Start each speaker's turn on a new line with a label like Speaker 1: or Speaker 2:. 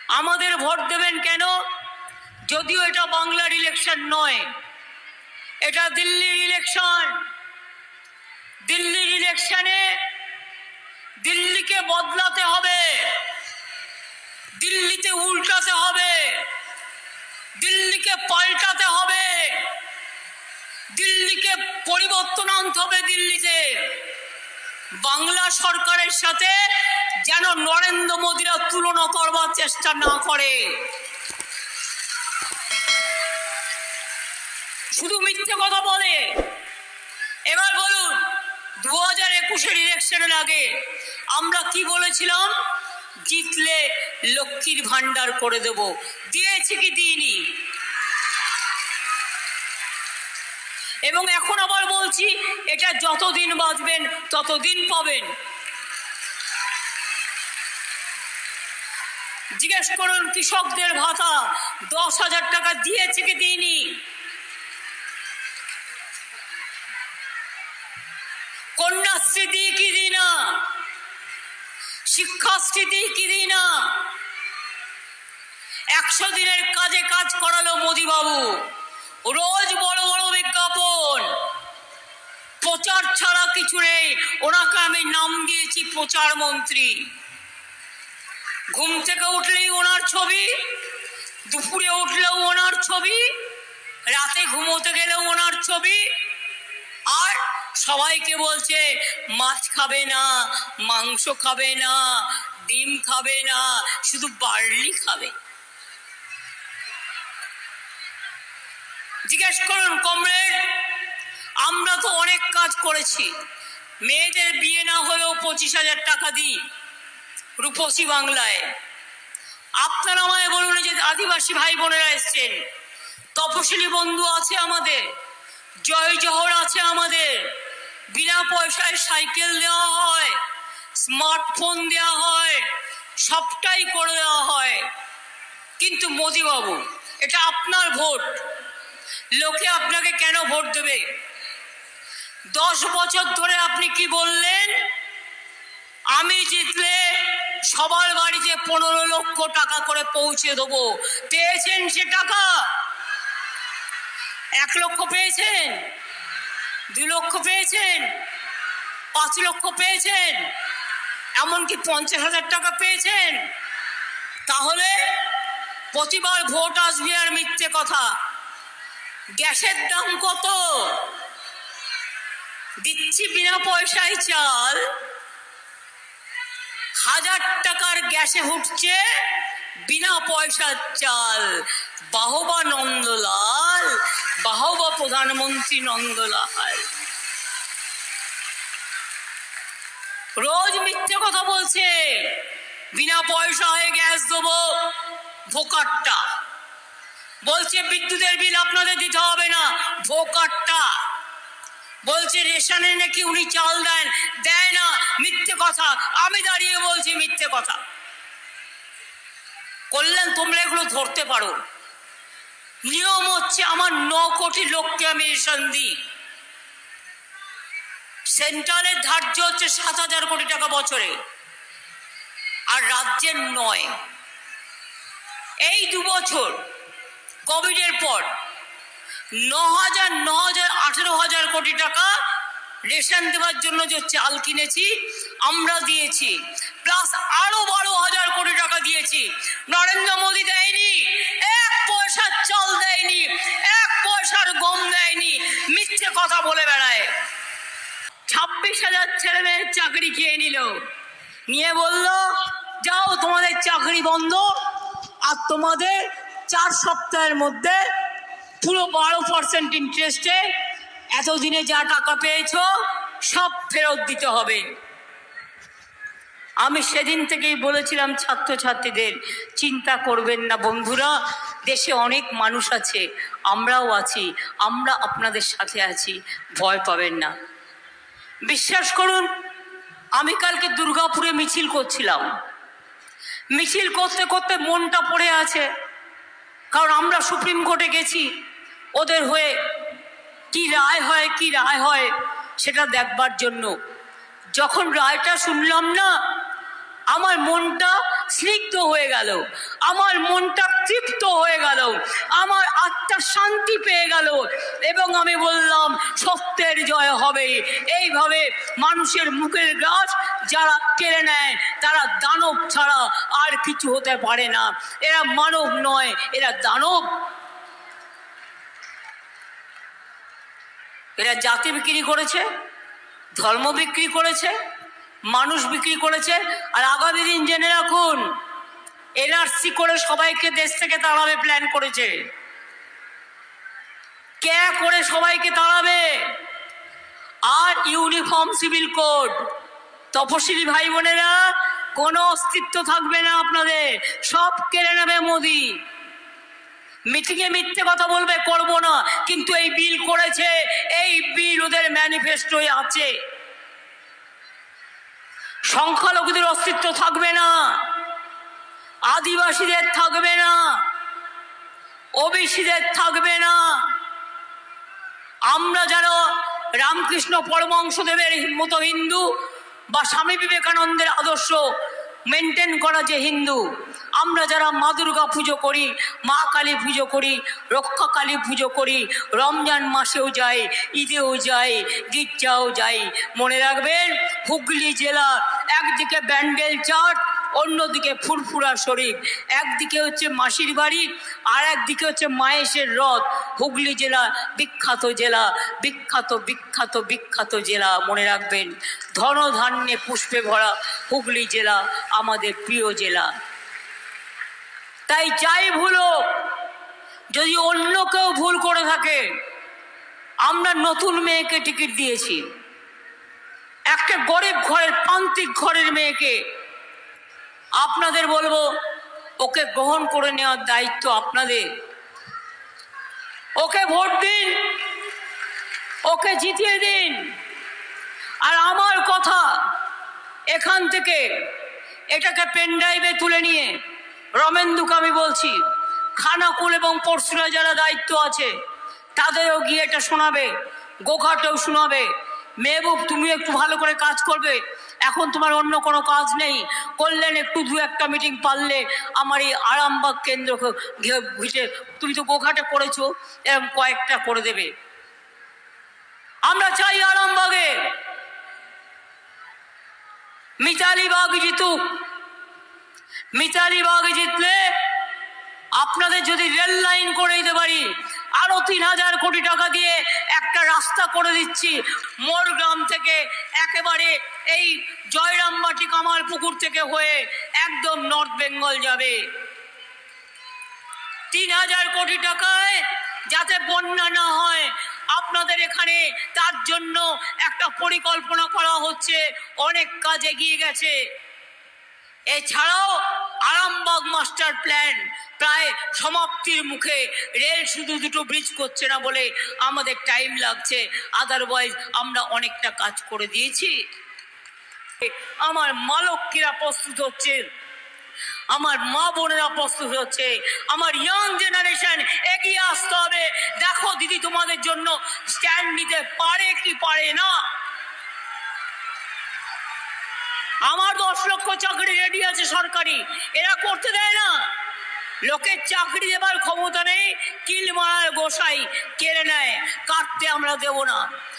Speaker 1: আমাদের ভোট দেবেন কেন? যদিও এটা বাংলার ইলেকশন নয়, এটা দিল্লির ইলেকশন। দিল্লির ইলেকশনে দিল্লিকে বদলাতে হবে, দিল্লিতে উল্টাতে হবে, দিল্লিকে পাল্টাতে হবে, দিল্লিকে পরিবর্তন আনতে হবে। দিল্লিতে বাংলা সরকারের সাথে যেন নরেন্দ্র মোদীরা তুলনা করবার চেষ্টা না করে। শুধু মিথ্যে কথা বলে। এবার বলুন, 2021-এর ইলেকশনের আগে আমরা কি বলেছিলাম? জিতলে লক্ষ্মীর ভান্ডার করে দেব। দিয়েছি কি দিইনি? এবং এখন আবার বলছি, এটা যতদিন বাঁচবেন ততদিন পাবেন। জিজ্ঞেস করুন কৃষকদের ভাতা 10,000 টাকা দিয়েছে কি দিইনি? কন্যাশ্রী দিই কি দিই না? শিক্ষাশ্রী দিই কি দিই না? 100 দিনের কাজে কাজ করালো মোদি বাবু। রোজ বড় বড় বিজ্ঞাপন, প্রচার ছাড়া কিছু নেই। ওনাকে আমি নাম দিয়েছি প্রচার মন্ত্রী। ঘুম থেকে উঠলেই ওনার ছবি, দুপুরে উঠলেও ওনার ছবি, রাতে ঘুমোতে গেলেও ওনার ছবি। আর সবাইকে বলছে মাছ খাবে না, মাংস খাবে না, ডিম খাবে না, শুধু বার্লি খাবে। জিজ্ঞেস করুন কমরেড, আমরা তো অনেক কাজ করেছি। মেয়েদের বিয়ে না হলেও 25,000 টাকা দিই রূপসী বাংলায়। আপনারা আমায় বলুন, যে আদিবাসী ভাই বোনেরা এসছেন, তপশিলি বন্ধু আছে আমাদের, জয় জহর আছে আমাদের, বিনা পয়সায় সাইকেল দেওয়া হয়, স্মার্টফোন দেওয়া হয়, সবটাই করে দেওয়া হয়। কিন্তু মোদি বাবু, এটা আপনার ভোট, লোকে আপনাকে কেন ভোট দেবে? 10 বছর ধরে আপনি কি বললেন? আমি জিতলে সবার বাড়িতে 15 লক্ষ টাকা করে পৌঁছে দেবো। পেয়েছেন সে টাকা? 1 লক্ষ পেয়েছেন? 2 লক্ষ পেয়েছেন? 5 লক্ষ পেয়েছেন? এমনকি 50,000 টাকা পেয়েছেন? তাহলে প্রতিবার ভোট আসবে আর মিথ্যে কথা। গ্যাসের দাম কত? দিচ্ছি বিনা পয়সায় চাল, 1000 টাকার গ্যাসে উঠছে বিনা পয়সার চাল। বাহবা নন্দলাল, বাহবা প্রধানমন্ত্রী নন্দলাল। রোজ মিথ্যে কথা বলছে, বিনা পয়সায় গ্যাস দেবো। ভোকারটা বলছে বিদ্যুতের বিল আপনাদের দিতে হবে না, ভোকারটা বলছে রেশনে নাকি উনি চাল দেন, দেয় না, মিথ্যে কথা। আমি দাঁড়িয়ে বলছি মিথ্যে কথা। করলেন তোমরা এগুলো ধরতে পারো। নিয়ম হচ্ছে, আমার 9 কোটি লোককে আমি রেশন দিই। সেন্ট্রালের ধার্য হচ্ছে 7,000 কোটি টাকা বছরে, আর রাজ্যের 9। এই 2 বছর কোভিডের পর 9,000, 18,000 কোটি টাকা রেশন দেওয়ার জন্য যে চাল কিনেছি আমরা দিয়েছি, প্লাস আরো 12,000 কোটি টাকা দিয়েছি। নরেন্দ্র মোদী দেয়নি, 1 পয়সার চাল দেয়নি, 1 পয়সার গম দেয়নি, মিথ্যে কথা বলে বেড়ায়। 26,000 ছেলে মেয়ের চাকরি খেয়ে নিল, নিয়ে বলল যাও তোমাদের চাকরি বন্ধ, আর তোমাদের 4 সপ্তাহের মধ্যে পুরো 12% ইন্টারেস্টে এতদিনে যা টাকা পেয়েছো সব ফেরত দিতে হবে। আমি সেদিন থেকেই বলেছিলাম ছাত্রছাত্রীদের, চিন্তা করবেন না বন্ধুরা, দেশে অনেক মানুষ আছে, আমরাও আছি, আমরা আপনাদের সাথে আছি, ভয় পাবেন না। বিশ্বাস করুন, আমি কালকে দুর্গাপুরে মিছিল করছিলাম। মিছিল করতে করতে মনটা পড়ে আছে, কারণ আমরা সুপ্রিম কোর্টে গেছি ওদের হয়ে। কি রায় হয়, কি রায় হয় সেটা দেখবার জন্য। যখন রায়টা শুনলাম না, আমার মনটা স্নিগ্ধ হয়ে গেল, আমার মনটা তৃপ্ত হয়ে গেল, আমার আত্মা শান্তি পেয়ে গেল এবং আমি বললাম সত্যের জয় হবে। এইভাবে মানুষের মুখের গ্রাস যারা কেড়ে নেয় তারা দানব ছাড়া আর কিছু হতে পারে না। এরা মানব নয়, এরা দানব। এরা জাতি বিক্রি করেছে, ধর্ম বিক্রি করেছে, মানুষ বিক্রি করেছে। আর আগামী দিন জেনে রাখুন, এনআরসি করে সবাইকে দেশ থেকে তাড়াবে প্ল্যান করেছে। কে করে সবাইকে তাড়াবে? আর ইউনিফর্ম সিভিল কোড, তপশিলি ভাই বোনেরা কোনো অস্তিত্ব থাকবে না আপনাদের, সব কেড়ে নেবে মোদি। মিটিংয়ে মিথ্যে কথা বলবে, করব না, কিন্তু এই বিল করেছে, এই বিল ওদের ম্যানিফেস্টোয় আছে। সংখ্যালঘুদের অস্তিত্ব থাকবে না, আদিবাসীদের থাকবে না, ওবিসিদের থাকবে না। আমরা যারা রামকৃষ্ণ পরমহংসদেবের মতো হিন্দু বা স্বামী বিবেকানন্দের আদর্শ মেনটেন করা যে হিন্দু, আমরা যারা মা দুর্গা পুজো করি, মা কালী পুজো করি, রক্ষা কালী পুজো করি, রমজান মাসেও যাই, ঈদেও যাই, গির্জাও যাই, মনে রাখবেন হুগলি জেলা একদিকে ব্যান্ডেল চার্চ, অন্যদিকে ফুরফুরা শরীফ, একদিকে হচ্ছে মাসির বাড়ি আর একদিকে হচ্ছে মায়েশের রথ। হুগলি জেলা বিখ্যাত জেলা, বিখ্যাত বিখ্যাত বিখ্যাত জেলা, মনে রাখবেন। ধনধান্যে পুষ্পে ভরা হুগলি জেলা আমাদের প্রিয় জেলা। তাই যাই ভুলো, যদি অন্য কেউ ভুল করে থাকে, আমরা নতুন মেয়েকে টিকিট দিয়েছি, একটা গরিব ঘরের প্রান্তিক ঘরের মেয়েকে। আপনাদের বলবো ওকে গ্রহণ করে নেওয়ার দায়িত্ব আপনাদের। ওকে ভোট দিন, ওকে জিতিয়ে দিন। আর আমার কথা এখান থেকে এটাকে পেনড্রাইভে তুলে নিয়ে রমেন্দুকে আমি বলছি, খানাকুল এবং পরশুরা যারা দায়িত্ব আছে তাদেরও গিয়ে এটা শোনাবে, গোঘাটেও শোনাবে। মেহবুব, তুমি একটু ভালো করে কাজ করবে, এখন তোমার অন্য কোনো কাজ নেই, করলেন একটু দু একটা মিটিং পারলে আমার এই আরামবাগ কেন্দ্র ঘিরে, তুমি তো গোঘাটে করেছো, এরকম কয়েকটা করে দেবে। আমরা চাই আরামবাগে মিতালি বাগ জিতুক। মিতালি বাগ জিতলে আপনাদের যদি রেল লাইন করে দিতে পারি, আরো 3000 কোটি টাকা দিয়ে একটা রাস্তা করে দিচ্ছি, মোর গ্রাম থেকে একেবারে এই জয়রামবাটি কামালপুকুর থেকে হয়ে একদম নর্থ বেঙ্গল যাবে। 3000 কোটি টাকায় যাতে বন্যা না হয় আপনাদের এখানে, তার জন্য একটা পরিকল্পনা করা হচ্ছে, অনেক কাজ এগিয়ে গেছে। এছাড়াও আরামবাগ মাস্টার প্ল্যান প্রায় সমাপ্তির মুখে, রেল শুধু দুটো ব্রিজ করছে না বলে আমাদের টাইম লাগছে, আদারওয়াইজ আমরা অনেকটা কাজ করে দিয়েছি। আমার মা লক্ষ্মীরা প্রস্তুত হচ্ছে, আমার মা বোনেরা প্রস্তুত হচ্ছে, আমার ইয়াং জেনারেশন এগিয়ে আসতে হবে। দেখো দিদি তোমাদের জন্য স্ট্যান্ড নিতে পারে কি পারে না। আমার 10 লক্ষ চাকরি রেডি আছে সরকারি, এরা করতে দেয় না। লোকের চাকরি দেবার ক্ষমতা নেই, কিল মারার গোসাই কেড়ে নেয়, কাটতে আমরা দেব না।